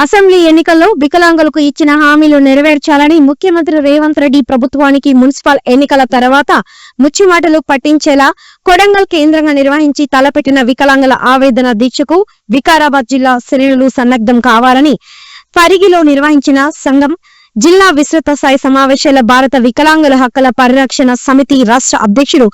Assembly ఎన్నికల్లో వికలాంగులకు ఇచ్చిన హామీలు నెరవేర్చాలని ముఖ్యమంత్రి రేవంత్ రెడ్డి ప్రభుత్వానికి మున్సిపల్ ఎన్నికల తర్వాత ముచ్చిమాటలు పట్టించేలా కొడంగల్ కేంద్రంగా నిర్వహించి తలపెట్టిన వికలాంగుల ఆవేదన దీక్షకు వికారాబాద్ జిల్లా శ్రేణులు సన్నద్ధం కావాలని పరిగిలో నిర్వహించిన సంఘం జిల్లా విస్తృత స్థాయి సమావేశాల భారత వికలాంగుల హక్కుల పరిరక్షణ సమితి రాష్ట్ర అధ్యక్షుడు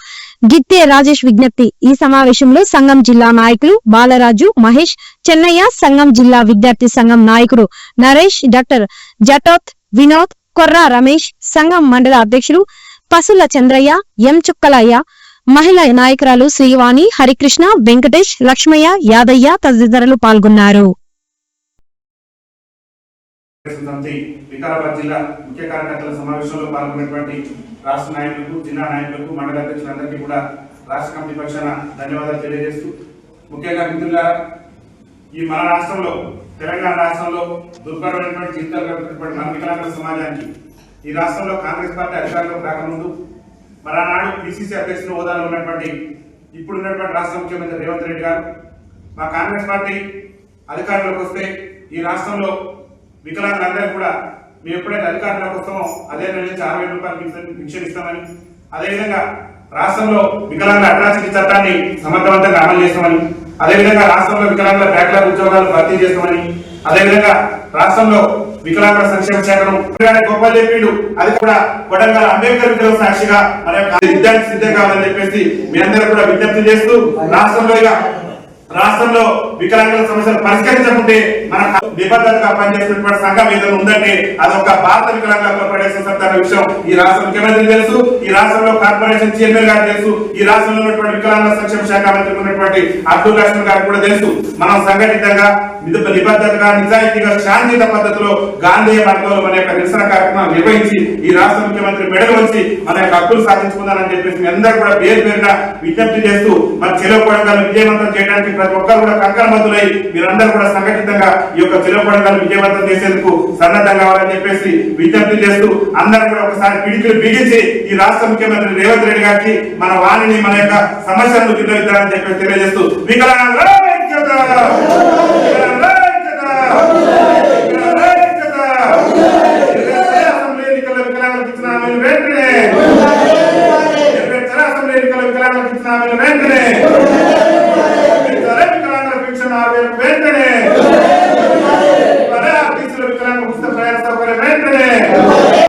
గిత్తే రాజేష్ విజ్ఞప్తి. ఈ సమావేశంలో సంఘం జిల్లా నాయకులు బాలరాజు, మహేష్, చెన్నయ్య, సంఘం జిల్లా విద్యార్థి సంఘం నాయకుడు నరేష్, డాక్టర్ జటోత్, వినోద్, కొర్రా రమేష్, సంఘం మండల అధ్యక్షుడు పసుల చంద్రయ్య, ఎం చుక్కలయ్య, మహిళా నాయకురాలు శ్రీవాణి, హరికృష్ణ, వెంకటేష్, లక్ష్మయ్య, యాదయ్య తదితరులు పాల్గొన్నారు. వికారాబాద్ జిల్లా ముఖ్య కార్యకర్తల సమావేశంలో పాల్గొన్నటువంటి రాష్ట్ర నాయకులకు, జిల్లా నాయకులకు, మండల అధ్యక్షులందరికీ కూడా రాష్ట్ర కమిటీ పక్షాన ధన్యవాదాలు తెలియజేస్తూ, ముఖ్యంగా మిత్రులారా, ఈ మన రాష్ట్రంలో తెలంగాణ రాష్ట్రంలో దుర్భరమైనటువంటి జీవితాలు గడుపుతున్నటువంటి మన వికలాంగుల సమాజానికి ఈ రాష్ట్రంలో కాంగ్రెస్ పార్టీ అధికారంలోకి రాకముందు మరానాడు పిసిసి అధ్యక్షుల హోదాలో ఉన్నటువంటి ఇప్పుడున్నటువంటి రాష్ట్ర ముఖ్యమంత్రి రేవంత్ రెడ్డి గారు మా కాంగ్రెస్ పార్టీ అధికారంలోకి వస్తే ఈ రాష్ట్రంలో వికలాంగులందరూ కూడా మేము ఎప్పుడైతే అధికారంలోకి వస్తామో అదే నెల నుంచి 60,000 రూపాయలు పింఛన్ ఇస్తామని, అదేవిధంగా రాష్ట్రంలో వికలాంగుల అట్రాసిటీ చట్టాన్ని సమర్థవంతంగా అమలు చేస్తామని, అదేవిధంగా రాష్ట్రంలో వికలాంగుల బ్యాక్లాగ్ ఉద్యోగాలు భర్తీ చేస్తామని, అదేవిధంగా రాష్ట్రంలో వికలాంగుల సంక్షేమ శాఖను గొప్ప చెప్పిండు. అది కూడా కొడంగల్ అంబేద్కర్ విగ్రహం సాక్షిగా మన యొక్క విద్యార్థి సిద్ధం కావాలని చెప్పేసి మీ అందరూ కూడా విజ్ఞప్తి చేస్తూ, రాష్ట్రంలో వికలాంగుల సమస్యలు పరిష్కరించకుంటే మన నిబద్ధతగా పనిచేస్తున్నటువంటి సంఘం ఏదైనా ఉందంటే అదొక భారత వికలాంగుల కార్పొరేషన్ సంస్థ విషయం ఈ రాష్ట్ర ముఖ్యమంత్రి తెలుసు, ఈ రాష్ట్రంలో కార్పొరేషన్ చైర్మన్ గారు తెలుసు, ఈ రాష్ట్రంలో ఉన్నటువంటి వికలాంగుల సంక్షేమ శాఖ మంత్రి ఉన్నటువంటి అబ్దుల్ లక్ష్మణ్ గారికి కూడా తెలుసు. మనం సంఘటితంగా నిబద్ధతగా, నిజాయితీగా, శాంతియుత పద్ధతిలో గాంధేయ మార్గంలో మన యొక్క నిరసన కార్యక్రమం నిర్వహించి ఈ రాష్ట్ర ముఖ్యమంత్రి మెడలు వచ్చి మన యొక్క హక్కులు సాధించుకుందారని చెప్పేసి అందరూ కూడా పేరు పేరుగా విజ్ఞప్తి చేస్తూ మన చెరువు కొడంగల్ విజయవంతం చేయడానికి ప్రతి ఒక్కరు కూడా కంకణబద్దులై మీరందరూ కూడా సంఘటితంగా ఈ యొక్క చెరువు కొడంగల్ విజయవంతం చేసేందుకు సన్నద్ధం కావాలని చెప్పేసి విజ్ఞప్తి చేస్తూ అందరూ కూడా ఒకసారి పిడికిలు బిగించి ఈ రాష్ట్ర ముఖ్యమంత్రి రేవంత్ రెడ్డి గారికి మన వాణిని, మన యొక్క సమస్యలను నిర్వహించాలని చెప్పేసి తెలియజేస్తూ వికలాంగుల ఐక్యత, అసెంబ్లీ ఎన్నికల్లో వికలాంగులకు ఇచ్చిన హామీలు వెంటనే